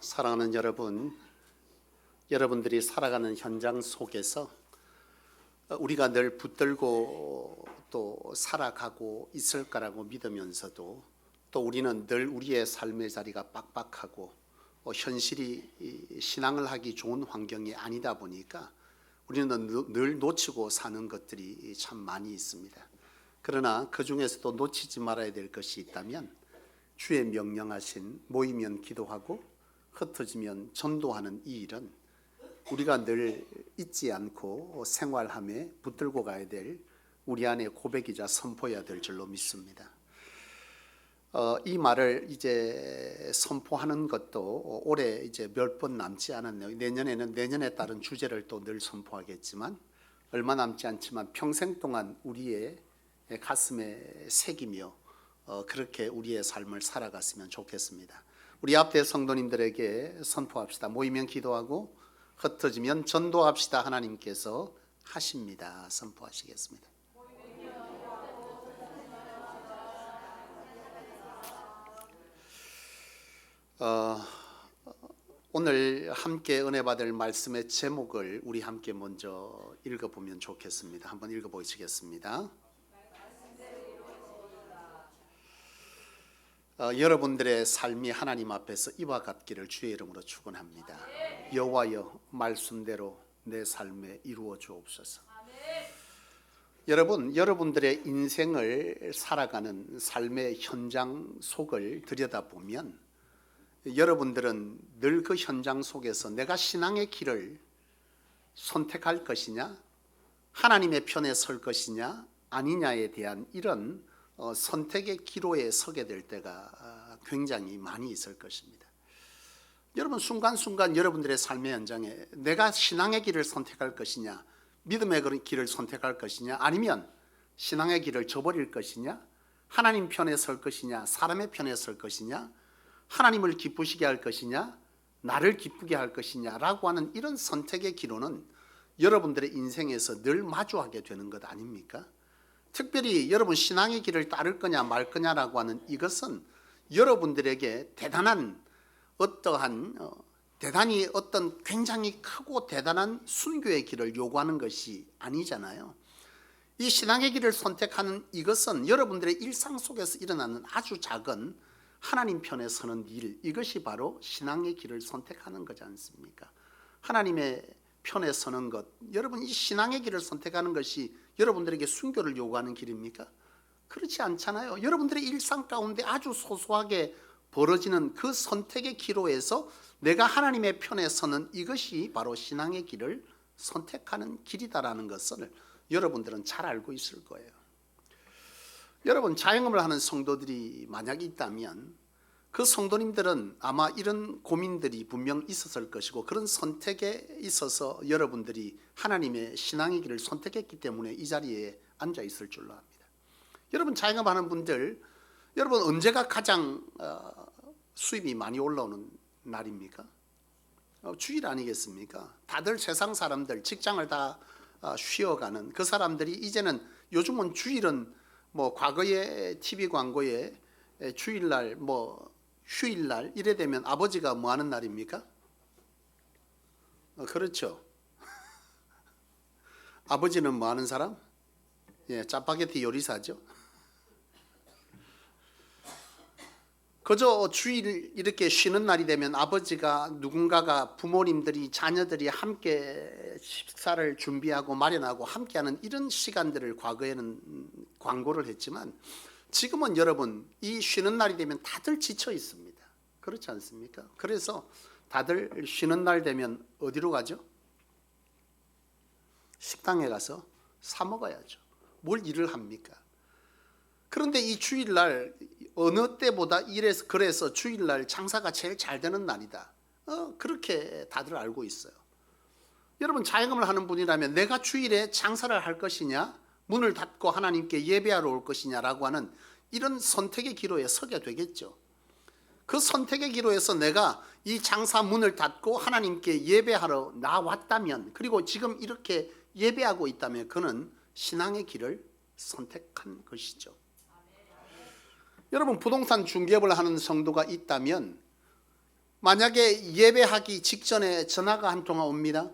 사랑하는 여러분, 여러분들이 살아가는 현장 속에서 우리가 늘 붙들고 또 살아가고 있을 거라고 믿으면서도 또 우리는 늘 우리의 삶의 자리가 빡빡하고 현실이 신앙을 하기 좋은 환경이 아니다 보니까 우리는 늘 놓치고 사는 것들이 참 많이 있습니다. 그러나 그 중에서도 놓치지 말아야 될 것이 있다면 주의 명령하신 모이면 기도하고 흩어지면 전도하는 이 일은 우리가 늘 잊지 않고 생활함에 붙들고 가야 될 우리 안의 고백이자 선포해야 될 줄로 믿습니다. 이 말을 이제 선포하는 것도 올해 이제 몇 번 남지 않았네요. 내년에는 내년에 따른 주제를 또 늘 선포하겠지만 얼마 남지 않지만 평생 동안 우리의 가슴에 새기며 그렇게 우리의 삶을 살아갔으면 좋겠습니다. 우리 앞에 성도님들에게 선포합시다. 모이면 기도하고 흩어지면 전도합시다. 하나님께서 하십니다. 선포하시겠습니다. 오늘 함께 은혜 받을 말씀의 제목을 우리 함께 먼저 읽어보면 좋겠습니다. 한번 읽어보시겠습니다. 여러분들의 삶이 하나님 앞에서 이와 같기를 주의 이름으로 축원합니다. 여호와여, 말씀대로 내 삶에 이루어 주옵소서. 여러분들의 인생을 살아가는 삶의 현장 속을 들여다보면 여러분들은 늘 그 현장 속에서 내가 신앙의 길을 선택할 것이냐, 하나님의 편에 설 것이냐 아니냐에 대한 이런 선택의 기로에 서게 될 때가 굉장히 많이 있을 것입니다. 여러분, 순간순간 여러분들의 삶의 현장에 내가 신앙의 길을 선택할 것이냐, 믿음의 길을 선택할 것이냐, 아니면 신앙의 길을 저버릴 것이냐, 하나님 편에 설 것이냐, 사람의 편에 설 것이냐, 하나님을 기쁘시게 할 것이냐, 나를 기쁘게 할 것이냐 라고 하는 이런 선택의 기로는 여러분들의 인생에서 늘 마주하게 되는 것 아닙니까? 특별히 여러분 신앙의 길을 따를 거냐 말 거냐라고 하는 이것은 여러분들에게 대단히 어떤 굉장히 크고 대단한 순교의 길을 요구하는 것이 아니잖아요. 이 신앙의 길을 선택하는 이것은 여러분들의 일상 속에서 일어나는 아주 작은 하나님 편에 서는 일, 이것이 바로 신앙의 길을 선택하는 거지 않습니까? 하나님의 편에 서는 것, 여러분 이 신앙의 길을 선택하는 것이 여러분들에게 순교를 요구하는 길입니까? 그렇지 않잖아요. 여러분들의 일상 가운데 아주 소소하게 벌어지는 그 선택의 기로에서 내가 하나님의 편에 서는 이것이 바로 신앙의 길을 선택하는 길이다라는 것을 여러분들은 잘 알고 있을 거예요. 여러분, 자영업을 하는 성도들이 만약 있다면 그 성도님들은 아마 이런 고민들이 분명 있었을 것이고 그런 선택에 있어서 여러분들이 하나님의 신앙의 길을 선택했기 때문에 이 자리에 앉아 있을 줄로 압니다. 여러분, 자영업하는 분들, 여러분 언제가 가장 수입이 많이 올라오는 날입니까? 주일 아니겠습니까? 다들 세상 사람들 직장을 다 쉬어가는 그 사람들이 이제는 요즘은 주일은 뭐 과거의 TV 광고에 주일날 휴일날 이래 되면 아버지가 뭐 하는 날입니까? 그렇죠. 아버지는 뭐 하는 사람? 짜파게티 요리사죠. 그저 주일 이렇게 쉬는 날이 되면 아버지가 누군가가 부모님들이 자녀들이 함께 식사를 준비하고 마련하고 함께하는 이런 시간들을 과거에는 광고를 했지만 지금은 여러분 이 쉬는 날이 되면 다들 지쳐 있습니다. 그렇지 않습니까? 그래서 다들 쉬는 날 되면 어디로 가죠? 식당에 가서 사 먹어야죠. 뭘 일을 합니까? 그런데 이 주일날 어느 때보다 그래서 주일날 장사가 제일 잘 되는 날이다. 그렇게 다들 알고 있어요. 여러분, 자영업을 하는 분이라면 내가 주일에 장사를 할 것이냐, 문을 닫고 하나님께 예배하러 올 것이냐라고 하는 이런 선택의 기로에 서게 되겠죠. 그 선택의 기로에서 내가 이 장사 문을 닫고 하나님께 예배하러 나왔다면, 그리고 지금 이렇게 예배하고 있다면 그는 신앙의 길을 선택한 것이죠. 여러분, 부동산 중개업을 하는 성도가 있다면 만약에 예배하기 직전에 전화가 한 통화 옵니다.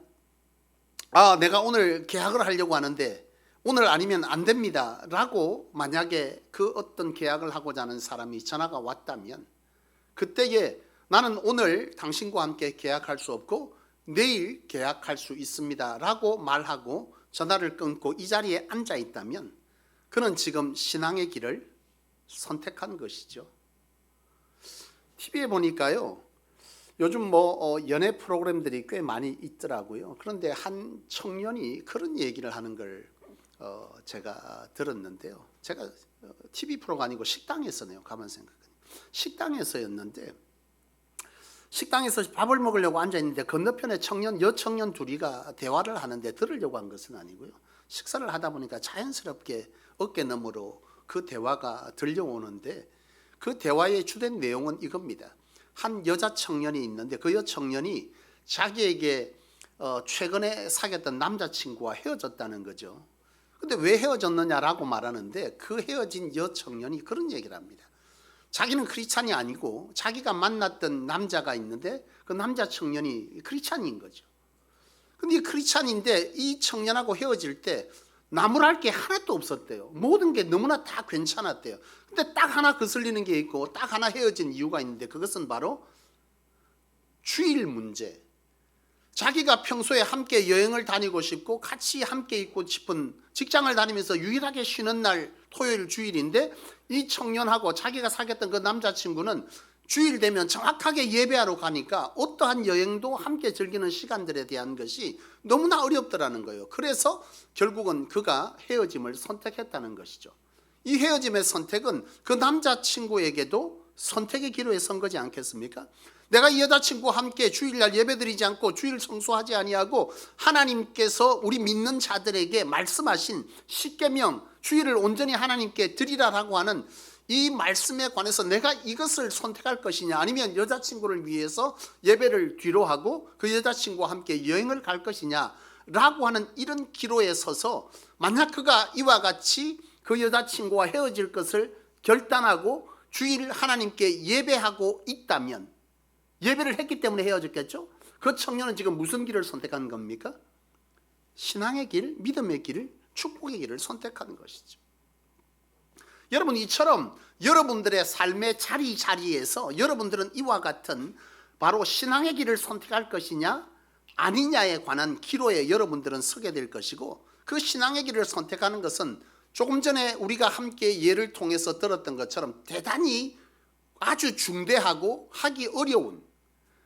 내가 오늘 계약을 하려고 하는데 오늘 아니면 안 됩니다 라고 만약에 그 어떤 계약을 하고자 하는 사람이 전화가 왔다면, 그때에 나는 오늘 당신과 함께 계약할 수 없고 내일 계약할 수 있습니다 라고 말하고 전화를 끊고 이 자리에 앉아 있다면 그는 지금 신앙의 길을 선택한 것이죠. TV에 보니까요, 요즘 연애 프로그램들이 꽤 많이 있더라고요. 그런데 한 청년이 그런 얘기를 하는 걸 제가 들었는데요. 제가 TV 프로가 아니고 식당에서네요. 가만 생각하니 식당에서였는데, 식당에서 밥을 먹으려고 앉아 있는데 건너편에 여청년 둘이가 대화를 하는데 들으려고 한 것은 아니고요. 식사를 하다 보니까 자연스럽게 어깨 너머로 그 대화가 들려오는데, 그 대화의 주된 내용은 이겁니다. 한 여자 청년이 있는데 그 여청년이 자기에게 최근에 사귀었던 남자친구와 헤어졌다는 거죠. 근데 왜 헤어졌느냐라고 말하는데 그 헤어진 여청년이 그런 얘기를 합니다. 자기는 크리스찬이 아니고 자기가 만났던 남자가 있는데 그 남자 청년이 크리스찬인 거죠. 근데 이 크리스찬인데 이 청년하고 헤어질 때 나무랄 게 하나도 없었대요. 모든 게 너무나 다 괜찮았대요. 근데 딱 하나 거슬리는 게 있고 딱 하나 헤어진 이유가 있는데 그것은 바로 주일 문제. 자기가 평소에 함께 여행을 다니고 싶고 같이 함께 있고 싶은, 직장을 다니면서 유일하게 쉬는 날 토요일 주일인데 이 청년하고 자기가 사귀었던 그 남자친구는 주일 되면 정확하게 예배하러 가니까 어떠한 여행도 함께 즐기는 시간들에 대한 것이 너무나 어렵더라는 거예요. 그래서 결국은 그가 헤어짐을 선택했다는 것이죠. 이 헤어짐의 선택은 그 남자친구에게도 선택의 기로에 선 거지 않겠습니까? 내가 이 여자친구와 함께 주일날 예배드리지 않고 주일 성수하지 아니하고 하나님께서 우리 믿는 자들에게 말씀하신 십계명, 주일을 온전히 하나님께 드리라라고 하는 이 말씀에 관해서 내가 이것을 선택할 것이냐, 아니면 여자친구를 위해서 예배를 뒤로 하고 그 여자친구와 함께 여행을 갈 것이냐 라고 하는 이런 기로에 서서, 만약 그가 이와 같이 그 여자친구와 헤어질 것을 결단하고 주일 하나님께 예배하고 있다면, 예배를 했기 때문에 헤어졌겠죠. 그 청년은 지금 무슨 길을 선택한 겁니까? 신앙의 길, 믿음의 길을, 축복의 길을 선택하는 것이죠. 여러분, 이처럼 여러분들의 삶의 자리에서 여러분들은 이와 같은 바로 신앙의 길을 선택할 것이냐 아니냐에 관한 기로에 여러분들은 서게 될 것이고, 그 신앙의 길을 선택하는 것은 조금 전에 우리가 함께 예를 통해서 들었던 것처럼 대단히 아주 중대하고 하기 어려운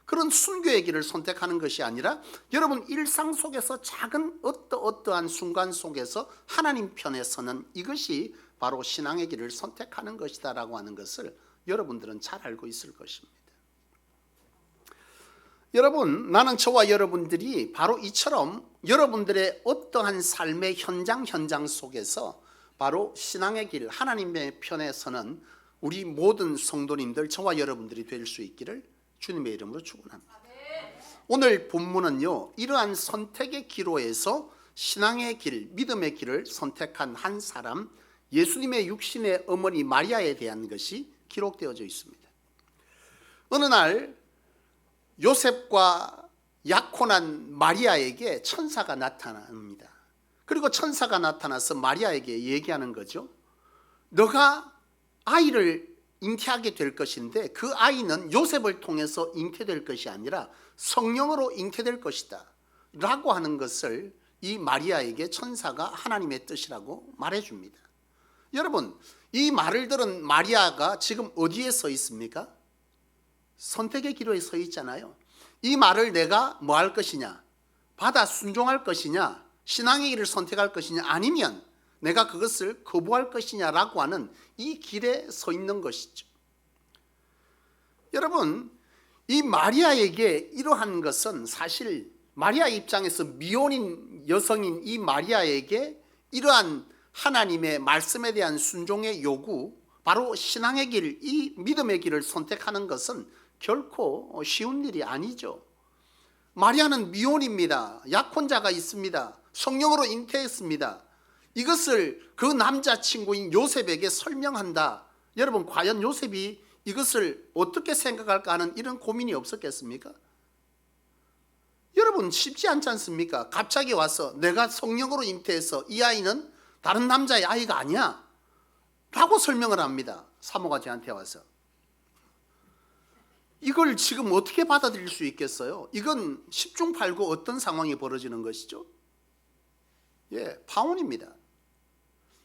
그런 순교의 길을 선택하는 것이 아니라 여러분 일상 속에서 작은 어떠한 순간 속에서 하나님 편에 서는 이것이 바로 신앙의 길을 선택하는 것이다 라고 하는 것을 여러분들은 잘 알고 있을 것입니다. 여러분, 나는 저와 여러분들이 바로 이처럼 여러분들의 어떠한 삶의 현장 속에서 바로 신앙의 길, 하나님의 편에 서는 우리 모든 성도님들, 저와 여러분들이 될 수 있기를 주님의 이름으로 축원합니다. 오늘 본문은요, 이러한 선택의 기로에서 신앙의 길, 믿음의 길을 선택한 한 사람, 예수님의 육신의 어머니 마리아에 대한 것이 기록되어져 있습니다. 어느 날 요셉과 약혼한 마리아에게 천사가 나타납니다. 그리고 천사가 나타나서 마리아에게 얘기하는 거죠. 너가 아이를 잉태하게 될 것인데 그 아이는 요셉을 통해서 잉태될 것이 아니라 성령으로 잉태될 것이다 라고 하는 것을 이 마리아에게 천사가 하나님의 뜻이라고 말해줍니다. 여러분, 이 말을 들은 마리아가 지금 어디에 서 있습니까? 선택의 기로에 서 있잖아요. 이 말을 내가 뭐 할 것이냐, 받아 순종할 것이냐, 신앙의 길을 선택할 것이냐, 아니면 내가 그것을 거부할 것이냐라고 하는 이 길에 서 있는 것이죠. 여러분, 이 마리아에게 이러한 것은 사실 마리아 입장에서 미혼인 여성인 이 마리아에게 이러한 하나님의 말씀에 대한 순종의 요구, 바로 신앙의 길, 이 믿음의 길을 선택하는 것은 결코 쉬운 일이 아니죠. 마리아는 미혼입니다. 약혼자가 있습니다. 성령으로 잉태했습니다. 이것을 그 남자친구인 요셉에게 설명한다. 여러분, 과연 요셉이 이것을 어떻게 생각할까 하는 이런 고민이 없었겠습니까? 여러분 쉽지 않지 않습니까? 갑자기 와서 내가 성령으로 잉태해서 이 아이는 다른 남자의 아이가 아니야 라고 설명을 합니다. 사모가 저한테 와서. 이걸 지금 어떻게 받아들일 수 있겠어요? 이건 10중 8구 어떤 상황이 벌어지는 것이죠? 파혼입니다.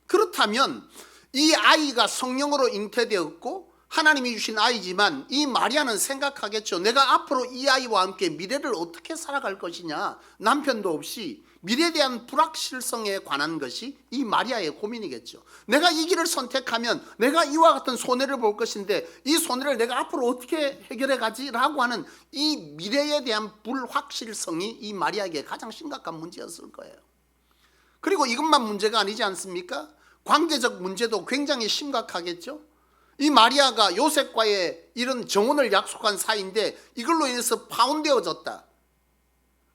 그렇다면 이 아이가 성령으로 잉태되었고 하나님이 주신 아이지만 이 마리아는 생각하겠죠. 내가 앞으로 이 아이와 함께 미래를 어떻게 살아갈 것이냐. 남편도 없이 미래에 대한 불확실성에 관한 것이 이 마리아의 고민이겠죠. 내가 이 길을 선택하면 내가 이와 같은 손해를 볼 것인데 이 손해를 내가 앞으로 어떻게 해결해 가지라고 하는 이 미래에 대한 불확실성이 이 마리아에게 가장 심각한 문제였을 거예요. 그리고 이것만 문제가 아니지 않습니까? 관계적 문제도 굉장히 심각하겠죠. 이 마리아가 요셉과의 이런 정혼을 약속한 사이인데 이걸로 인해서 파혼되어졌다.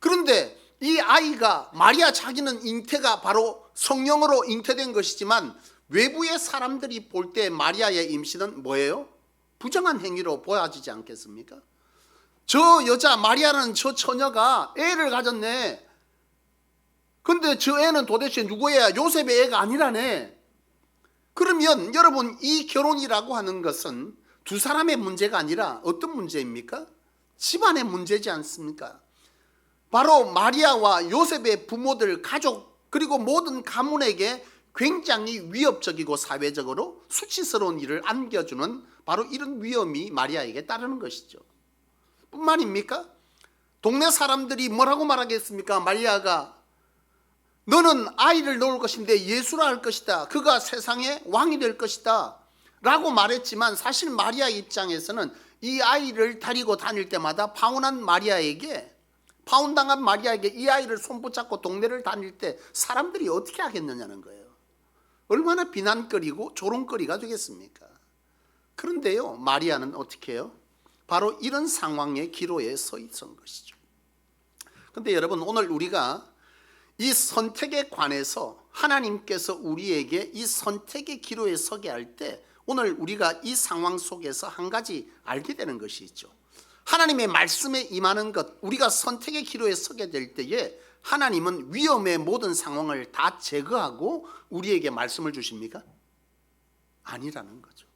그런데 이 아이가 마리아 자기는 잉태가 바로 성령으로 잉태된 것이지만 외부의 사람들이 볼 때 마리아의 임신은 뭐예요? 부정한 행위로 보여지지 않겠습니까? 저 여자 마리아라는 저 처녀가 애를 가졌네. 근데 저 애는 도대체 누구야? 요셉의 애가 아니라네. 그러면 여러분 이 결혼이라고 하는 것은 두 사람의 문제가 아니라 어떤 문제입니까? 집안의 문제지 않습니까? 바로 마리아와 요셉의 부모들, 가족 그리고 모든 가문에게 굉장히 위협적이고 사회적으로 수치스러운 일을 안겨주는 바로 이런 위험이 마리아에게 따르는 것이죠. 뿐만입니까? 동네 사람들이 뭐라고 말하겠습니까? 마리아가 너는 아이를 낳을 것인데 예수라 할 것이다. 그가 세상의 왕이 될 것이다 라고 말했지만 사실 마리아 입장에서는 이 아이를 데리고 다닐 때마다 파혼당한 마리아에게 이 아이를 손붙잡고 동네를 다닐 때 사람들이 어떻게 하겠느냐는 거예요. 얼마나 비난거리고 조롱거리가 되겠습니까? 그런데요, 마리아는 어떻게 해요? 바로 이런 상황의 기로에 서 있었던 것이죠. 그런데 여러분 오늘 우리가 이 선택에 관해서 하나님께서 우리에게 이 선택의 기로에 서게 할 때 오늘 우리가 이 상황 속에서 한 가지 알게 되는 것이 있죠. 하나님의 말씀에 임하는 것, 우리가 선택의 기로에 서게 될 때에 하나님은 위험의 모든 상황을 다 제거하고 우리에게 말씀을 주십니까? 아니라는 거죠.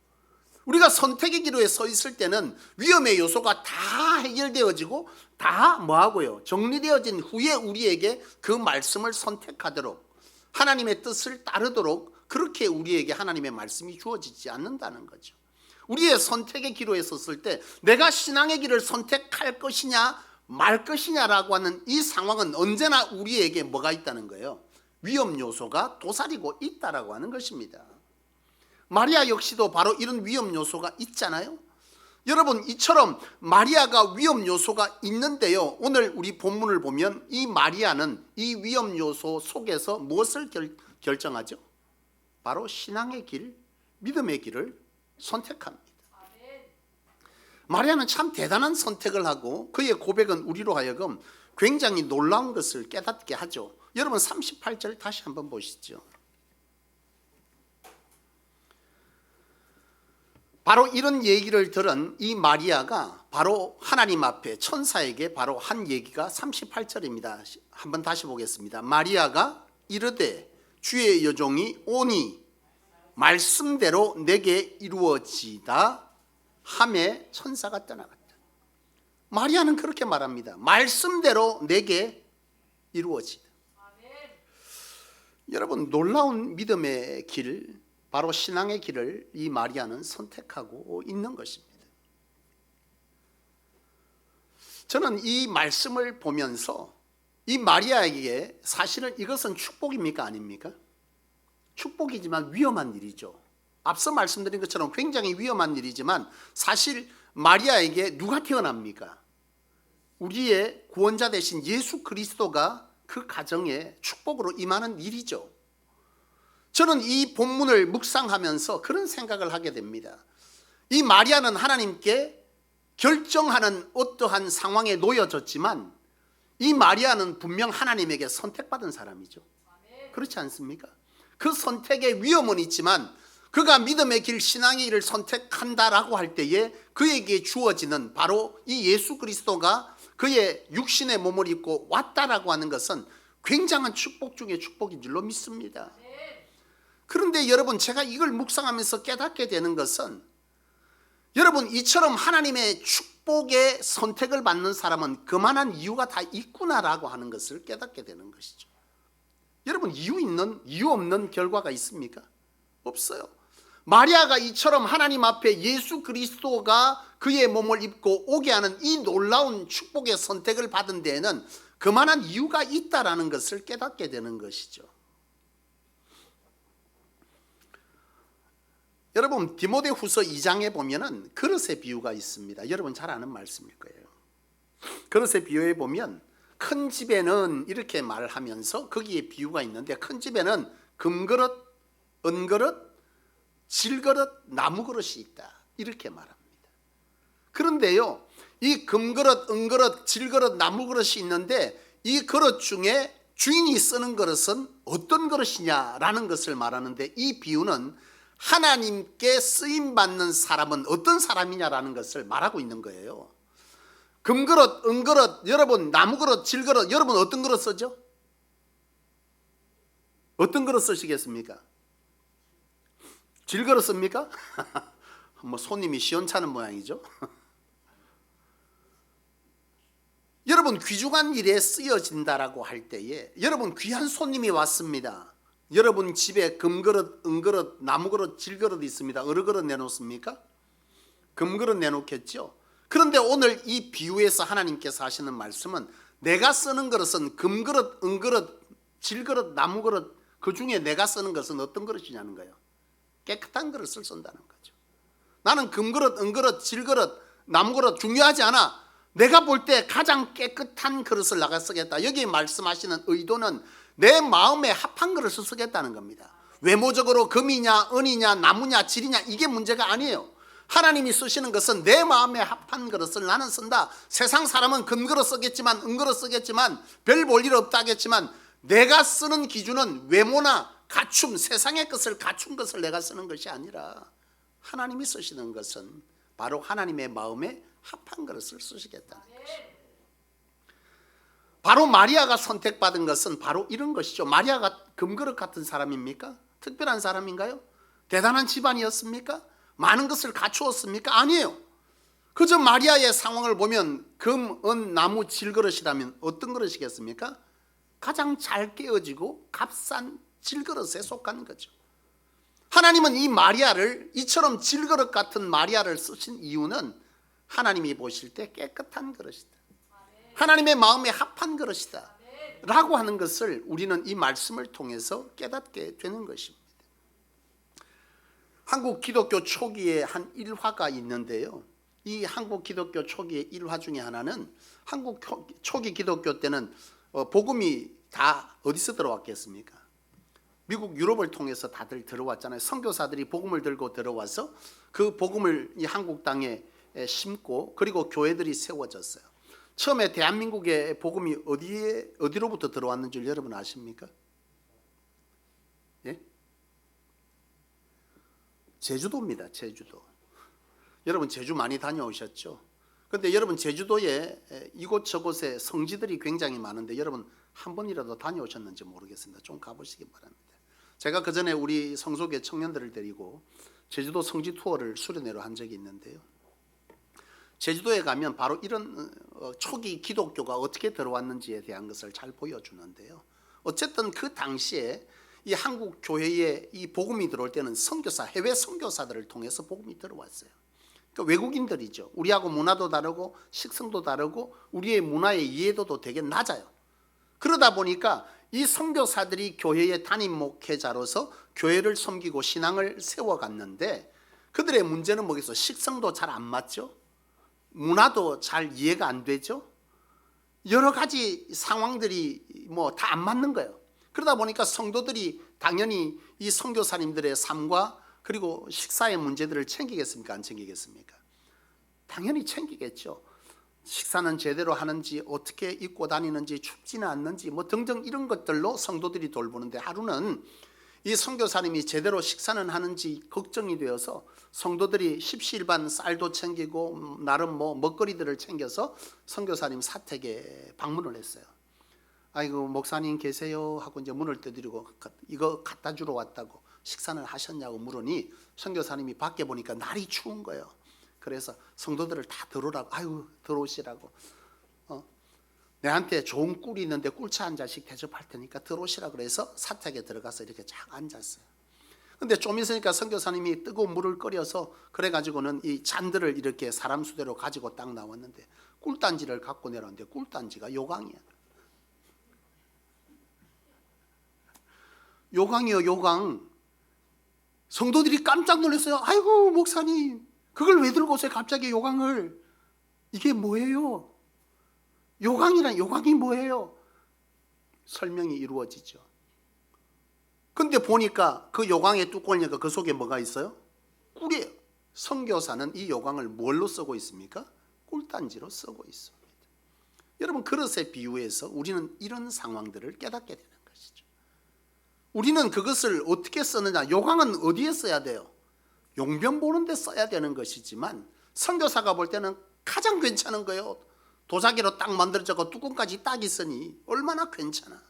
우리가 선택의 기로에 서 있을 때는 위험의 요소가 다 해결되어지고 다 뭐하고요? 정리되어진 후에 우리에게 그 말씀을 선택하도록 하나님의 뜻을 따르도록 그렇게 우리에게 하나님의 말씀이 주어지지 않는다는 거죠. 우리의 선택의 기로에 섰을 때 내가 신앙의 길을 선택할 것이냐 말 것이냐라고 하는 이 상황은 언제나 우리에게 뭐가 있다는 거예요? 위험 요소가 도사리고 있다라고 하는 것입니다. 마리아 역시도 바로 이런 위험 요소가 있잖아요. 여러분 이처럼 마리아가 위험 요소가 있는데요, 오늘 우리 본문을 보면 이 마리아는 이 위험 요소 속에서 무엇을 결정하죠? 바로 신앙의 길, 믿음의 길을 선택합니다. 마리아는 참 대단한 선택을 하고 그의 고백은 우리로 하여금 굉장히 놀라운 것을 깨닫게 하죠. 여러분 38절 다시 한번 보시죠. 바로 이런 얘기를 들은 이 마리아가 바로 하나님 앞에 천사에게 바로 한 얘기가 38절입니다. 한번 다시 보겠습니다. 마리아가 이르되 주의 여종이 오니 말씀대로 내게 이루어지다 하매 천사가 떠나갔다. 마리아는 그렇게 말합니다. 말씀대로 내게 이루어지다. 여러분 놀라운 믿음의 길, 바로 신앙의 길을 이 마리아는 선택하고 있는 것입니다. 저는 이 말씀을 보면서 이 마리아에게 사실은 이것은 축복입니까 아닙니까? 축복이지만 위험한 일이죠. 앞서 말씀드린 것처럼 굉장히 위험한 일이지만 사실 마리아에게 누가 태어납니까? 우리의 구원자 되신 예수 그리스도가 그 가정에 축복으로 임하는 일이죠. 저는 이 본문을 묵상하면서 그런 생각을 하게 됩니다. 이 마리아는 하나님께 결정하는 어떠한 상황에 놓여졌지만 이 마리아는 분명 하나님에게 선택받은 사람이죠. 그렇지 않습니까? 그 선택의 위험은 있지만 그가 믿음의 길, 신앙의 길을 선택한다라고 할 때에 그에게 주어지는 바로 이 예수 그리스도가 그의 육신의 몸을 입고 왔다라고 하는 것은 굉장한 축복 중에 축복인 줄로 믿습니다. 그런데 여러분, 제가 이걸 묵상하면서 깨닫게 되는 것은, 여러분, 이처럼 하나님의 축복의 선택을 받는 사람은 그만한 이유가 다 있구나라고 하는 것을 깨닫게 되는 것이죠. 여러분, 이유 없는 결과가 있습니까? 없어요. 마리아가 이처럼 하나님 앞에 예수 그리스도가 그의 몸을 입고 오게 하는 이 놀라운 축복의 선택을 받은 데에는 그만한 이유가 있다라는 것을 깨닫게 되는 것이죠. 여러분, 디모데후서 2장에 보면은 그릇의 비유가 있습니다. 여러분 잘 아는 말씀일 거예요. 그릇의 비유에 보면 큰 집에는 이렇게 말하면서 거기에 비유가 있는데, 큰 집에는 금그릇, 은그릇, 질그릇, 나무그릇이 있다, 이렇게 말합니다. 그런데요, 이 금그릇, 은그릇, 질그릇, 나무그릇이 있는데 이 그릇 중에 주인이 쓰는 그릇은 어떤 그릇이냐라는 것을 말하는데, 이 비유는 하나님께 쓰임받는 사람은 어떤 사람이냐라는 것을 말하고 있는 거예요. 금그릇, 은그릇, 여러분 나무그릇, 질그릇, 여러분 어떤 그릇 쓰죠? 어떤 그릇 쓰시겠습니까? 질그릇 씁니까? 뭐 손님이 시원찮은 모양이죠. 여러분, 귀중한 일에 쓰여진다라고 할 때에, 여러분 귀한 손님이 왔습니다. 여러분 집에 금그릇, 은그릇, 나무그릇, 질그릇 있습니다. 어느 그릇 내놓습니까? 금그릇 내놓겠죠. 그런데 오늘 이 비유에서 하나님께서 하시는 말씀은, 내가 쓰는 그릇은 금그릇, 은그릇, 질그릇, 나무그릇, 그 중에 내가 쓰는 것은 어떤 그릇이냐는 거예요. 깨끗한 그릇을 쓴다는 거죠. 나는 금그릇, 은그릇, 질그릇, 나무그릇 중요하지 않아. 내가 볼 때 가장 깨끗한 그릇을 나가 쓰겠다. 여기 말씀하시는 의도는 내 마음에 합한 그릇을 쓰겠다는 겁니다. 외모적으로 금이냐 은이냐 나무냐 질이냐 이게 문제가 아니에요. 하나님이 쓰시는 것은 내 마음에 합한 그릇을 나는 쓴다. 세상 사람은 금그릇 쓰겠지만 은그릇 쓰겠지만 별 볼 일 없다 하겠지만, 내가 쓰는 기준은 외모나 갖춤, 세상의 것을 갖춘 것을 내가 쓰는 것이 아니라 하나님이 쓰시는 것은 바로 하나님의 마음에 합한 그릇을 쓰시겠다는 것입니다. 바로 마리아가 선택받은 것은 바로 이런 것이죠. 마리아가 금그릇 같은 사람입니까? 특별한 사람인가요? 대단한 집안이었습니까? 많은 것을 갖추었습니까? 아니에요. 그저 마리아의 상황을 보면 금, 은, 나무, 질그릇이라면 어떤 그릇이겠습니까? 가장 잘 깨어지고 값싼 질그릇에 속한 거죠. 하나님은 이 마리아를, 이처럼 질그릇 같은 마리아를 쓰신 이유는 하나님이 보실 때 깨끗한 그릇이다, 하나님의 마음에 합한 그릇이다 라고 하는 것을 우리는 이 말씀을 통해서 깨닫게 되는 것입니다. 한국 기독교 초기에 한 일화가 있는데요, 이 한국 기독교 초기의 일화 중에 하나는, 한국 초기 기독교 때는 복음이 다 어디서 들어왔겠습니까? 미국 유럽을 통해서 다들 들어왔잖아요. 선교사들이 복음을 들고 들어와서 그 복음을 이 한국 땅에 심고, 그리고 교회들이 세워졌어요. 처음에 대한민국의 복음이 어디로부터 들어왔는 줄 여러분 아십니까? 예? 제주도입니다. 제주도. 여러분 제주 많이 다녀오셨죠? 그런데 여러분 제주도에 이곳저곳에 성지들이 굉장히 많은데 여러분 한 번이라도 다녀오셨는지 모르겠습니다. 좀 가보시기 바랍니다. 제가 그전에 우리 성소교회 청년들을 데리고 제주도 성지 투어를 수련회로 한 적이 있는데요, 제주도에 가면 바로 이런 초기 기독교가 어떻게 들어왔는지에 대한 것을 잘 보여주는데요, 어쨌든 그 당시에 이 한국 교회에 이 복음이 들어올 때는 선교사, 해외 선교사들을 통해서 복음이 들어왔어요. 그러니까 외국인들이죠. 우리하고 문화도 다르고 식성도 다르고 우리의 문화의 이해도도 되게 낮아요. 그러다 보니까 이 선교사들이 교회의 담임 목회자로서 교회를 섬기고 신앙을 세워갔는데, 그들의 문제는 뭐겠어요? 식성도 잘 안 맞죠. 문화도 잘 이해가 안 되죠. 여러 가지 상황들이 뭐 다 안 맞는 거예요. 그러다 보니까 성도들이 당연히 이 선교사님들의 삶과 그리고 식사의 문제들을 챙기겠습니까? 안 챙기겠습니까? 당연히 챙기겠죠. 식사는 제대로 하는지, 어떻게 입고 다니는지, 춥지는 않는지 뭐 등등 이런 것들로 성도들이 돌보는데, 하루는 이 선교사님이 제대로 식사는 하는지 걱정이 되어서 성도들이 십시일반 쌀도 챙기고 나름 먹거리들을 챙겨서 선교사님 사택에 방문을 했어요. 아이고 목사님 계세요 하고 이제 문을 두드리고 이거 갖다 주러 왔다고 식사는 하셨냐고 물으니 선교사님이 밖에 보니까 날이 추운 거예요. 그래서 성도들을 다 들어오라고, 아유 들어오시라고, 내한테 좋은 꿀이 있는데 꿀차 한 잔씩 대접할 테니까 들어오시라 그래서 사택에 들어가서 이렇게 쫙 앉았어요. 근데 좀 있으니까 선교사님이 뜨거운 물을 끓여서 그래가지고는 이 잔들을 이렇게 사람 수대로 가지고 딱 나왔는데 꿀단지를 갖고 내려왔는데 꿀단지가 요강이야. 요강이요, 요강. 성도들이 깜짝 놀랐어요. 아이고 목사님, 그걸 왜 들고 오세요 갑자기 요강을. 이게 뭐예요? 요강이란 요강이 뭐예요? 설명이 이루어지죠. 근데 보니까 그 요강에 뚜껑이니까 그 속에 뭐가 있어요? 꿀이에요. 선교사는 이 요강을 뭘로 쓰고 있습니까? 꿀단지로 쓰고 있습니다. 여러분, 그릇에 비유해서 우리는 이런 상황들을 깨닫게 되는 것이죠. 우리는 그것을 어떻게 쓰느냐, 요강은 어디에 써야 돼요? 용변 보는 데 써야 되는 것이지만 선교사가 볼 때는 가장 괜찮은 거예요. 도자기로 딱 만들어져서 뚜껑까지 딱 있으니 얼마나 괜찮아.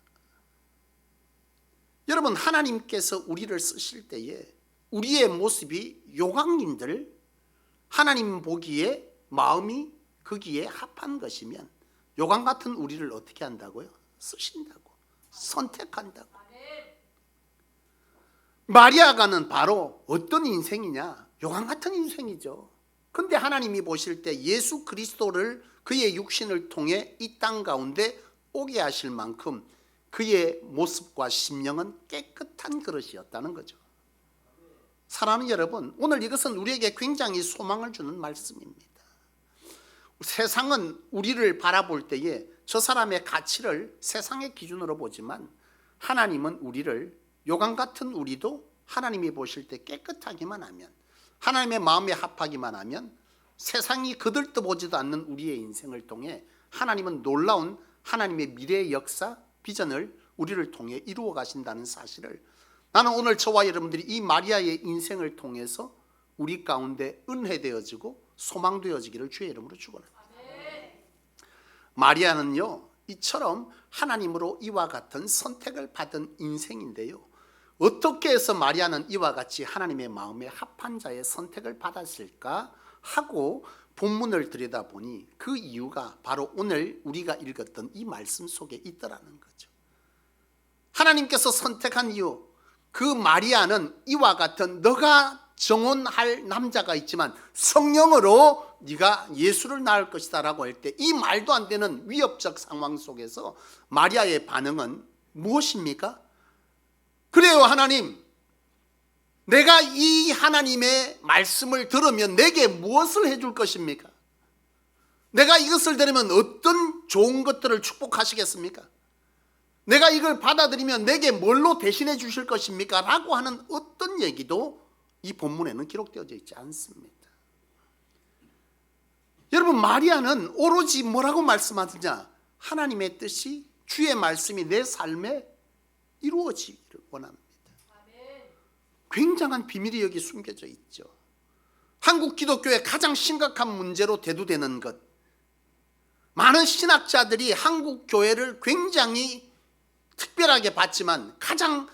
여러분, 하나님께서 우리를 쓰실 때에 우리의 모습이 요강인들, 하나님 보기에 마음이 거기에 합한 것이면 요강 같은 우리를 어떻게 한다고요? 쓰신다고, 선택한다고. 마리아가는 바로 어떤 인생이냐? 요강 같은 인생이죠. 근데 하나님이 보실 때 예수 그리스도를 그의 육신을 통해 이 땅 가운데 오게 하실 만큼 그의 모습과 심령은 깨끗한 그릇이었다는 거죠. 사랑하는 여러분, 오늘 이것은 우리에게 굉장히 소망을 주는 말씀입니다. 세상은 우리를 바라볼 때에 저 사람의 가치를 세상의 기준으로 보지만 하나님은 우리를, 요강 같은 우리도 하나님이 보실 때 깨끗하기만 하면, 하나님의 마음에 합하기만 하면 세상이 거들떠보지도 않는 우리의 인생을 통해 하나님은 놀라운 하나님의 미래의 역사, 비전을 우리를 통해 이루어 가신다는 사실을, 나는 오늘 저와 여러분들이 이 마리아의 인생을 통해서 우리 가운데 은혜되어지고 소망되어지기를 주의 이름으로 축원합니다. 마리아는요, 이처럼 하나님으로 이와 같은 선택을 받은 인생인데요, 어떻게 해서 마리아는 이와 같이 하나님의 마음에 합한 자의 선택을 받았을까 하고 본문을 들여다보니 그 이유가 바로 오늘 우리가 읽었던 이 말씀 속에 있더라는 거죠. 하나님께서 선택한 이유, 그 마리아는 이와 같은 너가 정혼할 남자가 있지만 성령으로 네가 예수를 낳을 것이다 라고 할 때 이 말도 안 되는 위협적 상황 속에서 마리아의 반응은 무엇입니까? 그래요 하나님, 내가 이 하나님의 말씀을 들으면 내게 무엇을 해줄 것입니까? 내가 이것을 들으면 어떤 좋은 것들을 축복하시겠습니까? 내가 이걸 받아들이면 내게 뭘로 대신해 주실 것입니까? 라고 하는 어떤 얘기도 이 본문에는 기록되어져 있지 않습니다. 여러분, 마리아는 오로지 뭐라고 말씀하느냐? 하나님의 뜻이, 주의 말씀이 내 삶에 이루어지기를 원합니다. 굉장한 비밀이 여기 숨겨져 있죠. 한국 기독교의 가장 심각한 문제로 대두되는 것, 많은 신학자들이 한국 교회를 굉장히 특별하게 봤지만 가장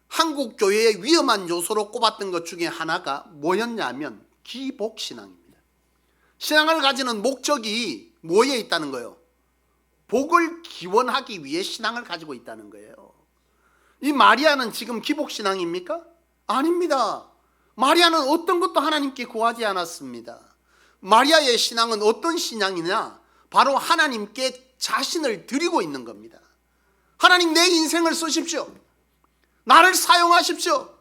한국 교회의 위험한 요소로 꼽았던 것 중에 하나가 뭐였냐면 기복신앙입니다. 신앙을 가지는 목적이 뭐에 있다는 거예요? 복을 기원하기 위해 신앙을 가지고 있다는 거예요. 이 마리아는 지금 기복신앙입니까? 아닙니다. 마리아는 어떤 것도 하나님께 구하지 않았습니다. 마리아의 신앙은 어떤 신앙이냐? 바로 하나님께 자신을 드리고 있는 겁니다. 하나님, 내 인생을 쓰십시오. 나를 사용하십시오.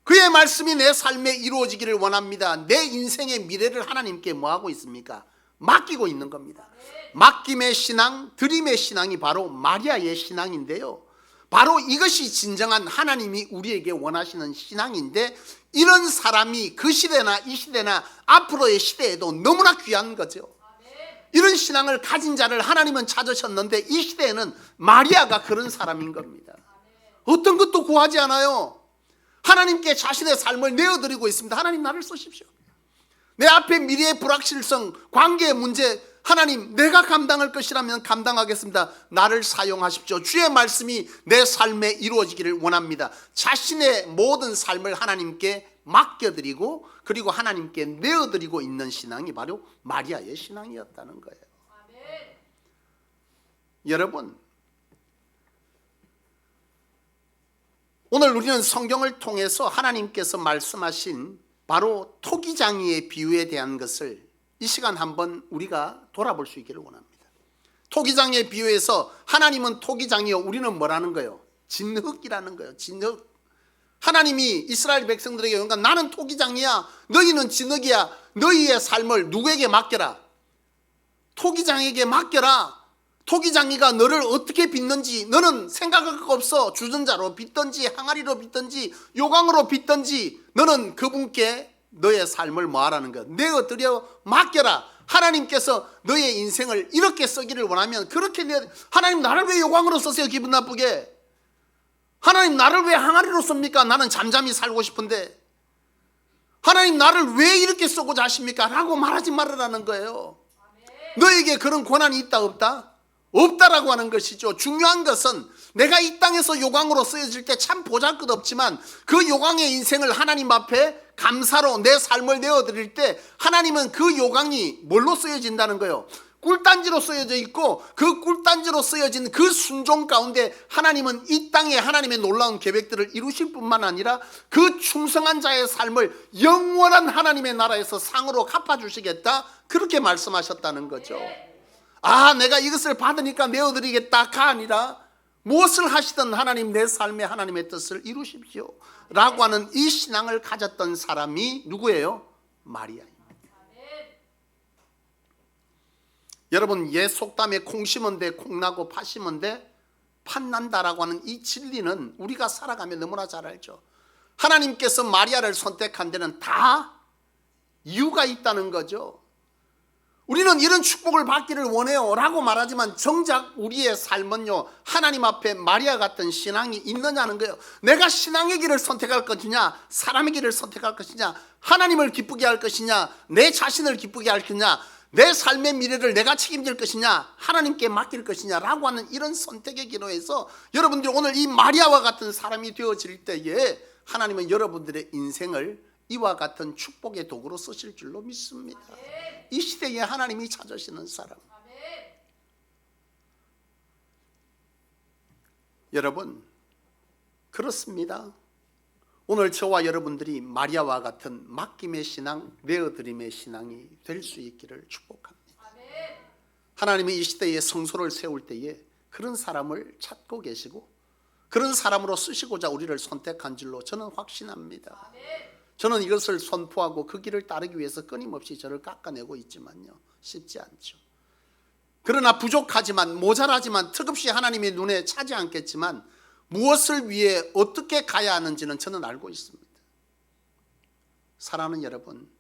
그의 말씀이 내 삶에 이루어지기를 원합니다. 내 인생의 미래를 하나님께 뭐하고 있습니까? 맡기고 있는 겁니다. 맡김의 신앙, 드림의 신앙이 바로 마리아의 신앙인데요, 바로 이것이 진정한 하나님이 우리에게 원하시는 신앙인데, 이런 사람이 그 시대나 이 시대나 앞으로의 시대에도 너무나 귀한 거죠. 이런 신앙을 가진 자를 하나님은 찾으셨는데 이 시대에는 마리아가 그런 사람인 겁니다. 어떤 것도 구하지 않아요. 하나님께 자신의 삶을 내어드리고 있습니다. 하나님 나를 쓰십시오. 내 앞에 미래의 불확실성, 관계의 문제, 하나님 내가 감당할 것이라면 감당하겠습니다. 나를 사용하십시오. 주의 말씀이 내 삶에 이루어지기를 원합니다. 자신의 모든 삶을 하나님께 맡겨드리고 그리고 하나님께 내어드리고 있는 신앙이 바로 마리아의 신앙이었다는 거예요. 아멘. 여러분, 오늘 우리는 성경을 통해서 하나님께서 말씀하신 바로 토기장이의 비유에 대한 것을 이 시간 한번 우리가 돌아볼 수 있기를 원합니다. 토기장의 비유에서 하나님은 토기장이요, 우리는 뭐라는 거예요? 진흙이라는 거예요. 진흙. 하나님이 이스라엘 백성들에게 그러니까 나는 토기장이야, 너희는 진흙이야. 너희의 삶을 누구에게 맡겨라? 토기장에게 맡겨라. 토기장이가 너를 어떻게 빚는지 너는 생각할 거 없어. 주전자로 빚든지 항아리로 빚든지 요강으로 빚든지 너는 그분께 너의 삶을 뭐하라는 것? 내어드려 맡겨라. 하나님께서 너의 인생을 이렇게 쓰기를 원하면 그렇게 하나님 나를 왜 요강으로 쓰세요? 기분 나쁘게. 하나님 나를 왜 항아리로 씁니까? 나는 잠잠히 살고 싶은데. 하나님 나를 왜 이렇게 쓰고자 하십니까? 라고 말하지 말으라는 거예요. 너에게 그런 권한이 있다 없다? 없다라고 하는 것이죠. 중요한 것은 내가 이 땅에서 요강으로 쓰여질 때 참 보잘것없지만 그 요강의 인생을 하나님 앞에 감사로 내 삶을 내어드릴 때 하나님은 그 요강이 뭘로 쓰여진다는 거예요? 꿀단지로 쓰여져 있고 그 꿀단지로 쓰여진 그 순종 가운데 하나님은 이 땅에 하나님의 놀라운 계획들을 이루실 뿐만 아니라 그 충성한 자의 삶을 영원한 하나님의 나라에서 상으로 갚아주시겠다, 그렇게 말씀하셨다는 거죠. 아, 내가 이것을 받으니까 내어드리겠다가 아니라 무엇을 하시든 하나님 내 삶에 하나님의 뜻을 이루십시오 라고 하는 이 신앙을 가졌던 사람이 누구예요? 마리아입니다. 여러분, 옛 속담에 콩 심은 데 콩 나고 팥 심은 데 팥 난다라고 하는 이 진리는 우리가 살아가면 너무나 잘 알죠. 하나님께서 마리아를 선택한 데는 다 이유가 있다는 거죠. 우리는 이런 축복을 받기를 원해요 라고 말하지만 정작 우리의 삶은요, 하나님 앞에 마리아 같은 신앙이 있느냐는 거예요. 내가 신앙의 길을 선택할 것이냐, 사람의 길을 선택할 것이냐, 하나님을 기쁘게 할 것이냐, 내 자신을 기쁘게 할 것이냐, 내 삶의 미래를 내가 책임질 것이냐, 하나님께 맡길 것이냐 라고 하는 이런 선택의 기로에서 여러분들이 오늘 이 마리아와 같은 사람이 되어질 때에 하나님은 여러분들의 인생을 이와 같은 축복의 도구로 쓰실 줄로 믿습니다. 이 시대에 하나님이 찾으시는 사람. 여러분, 그렇습니다. 오늘 저와 여러분들이 마리아와 같은 맡김의 신앙, 내어드림의 신앙이 될 수 있기를 축복합니다. 하나님이 이 시대에 성소를 세울 때에 그런 사람을 찾고 계시고 그런 사람으로 쓰시고자 우리를 선택한 줄로 저는 확신합니다. 저는 이것을 선포하고 그 길을 따르기 위해서 끊임없이 저를 깎아내고 있지만요, 쉽지 않죠. 그러나 부족하지만 모자라지만 턱없이 하나님의 눈에 차지 않겠지만 무엇을 위해 어떻게 가야 하는지는 저는 알고 있습니다. 사랑하는 여러분,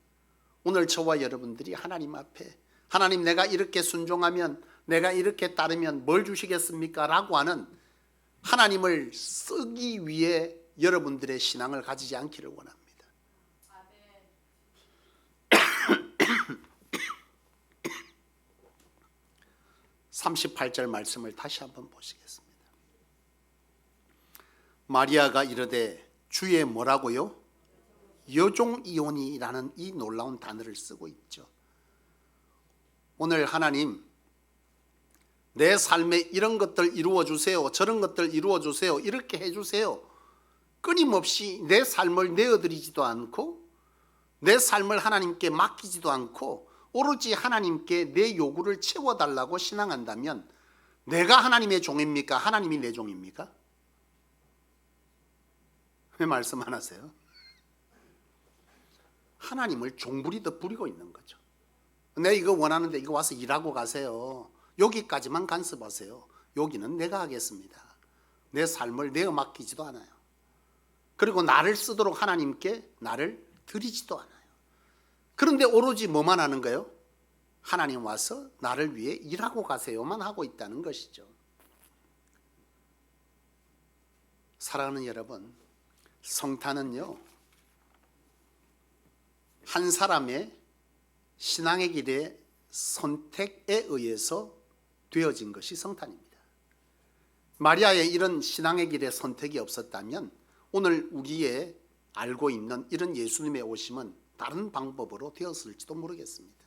오늘 저와 여러분들이 하나님 앞에 하나님 내가 이렇게 순종하면, 내가 이렇게 따르면 뭘 주시겠습니까? 라고 하는 하나님을 쓰기 위해 여러분들의 신앙을 가지지 않기를 원합니다. 38절 말씀을 다시 한번 보시겠습니다. 마리아가 이르되 주의 뭐라고요? 여종이오니라는 이 놀라운 단어를 쓰고 있죠. 오늘 하나님 내 삶에 이런 것들 이루어 주세요, 저런 것들 이루어 주세요, 이렇게 해주세요, 끊임없이 내 삶을 내어드리지도 않고 내 삶을 하나님께 맡기지도 않고 오로지 하나님께 내 요구를 채워달라고 신앙한다면 내가 하나님의 종입니까? 하나님이 내 종입니까? 왜 말씀 안 하세요? 하나님을 종부리듯 부리고 있는 거죠. 내가 이거 원하는데 이거 와서 일하고 가세요. 여기까지만 간섭하세요. 여기는 내가 하겠습니다. 내 삶을 내어 맡기지도 않아요. 그리고 나를 쓰도록 하나님께 나를 드리지도 않아요. 그런데 오로지 뭐만 하는 거예요? 하나님 와서 나를 위해 일하고 가세요만 하고 있다는 것이죠. 사랑하는 여러분, 성탄은요, 한 사람의 신앙의 길의 선택에 의해서 되어진 것이 성탄입니다. 마리아의 이런 신앙의 길의 선택이 없었다면 오늘 우리의 알고 있는 이런 예수님의 오심은 다른 방법으로 되었을지도 모르겠습니다.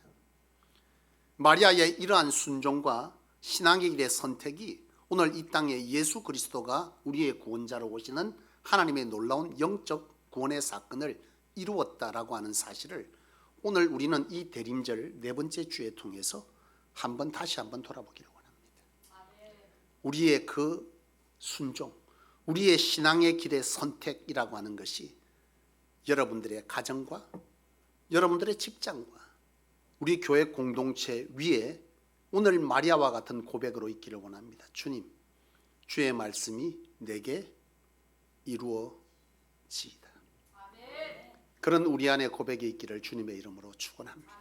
마리아의 이러한 순종과 신앙의 길의 선택이 오늘 이 땅에 예수 그리스도가 우리의 구원자로 오시는 하나님의 놀라운 영적 구원의 사건을 이루었다라고 하는 사실을 오늘 우리는 이 대림절 네 번째 주에 통해서 다시 한번 돌아보기를 원합니다. 우리의 그 순종, 우리의 신앙의 길의 선택이라고 하는 것이 여러분들의 가정과 여러분들의 직장과 우리 교회 공동체 위에 오늘 마리아와 같은 고백으로 있기를 원합니다. 주님, 주의 말씀이 내게 이루어지이다. 그런 우리 안에 고백이 있기를 주님의 이름으로 축원합니다.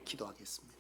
기도하겠습니다.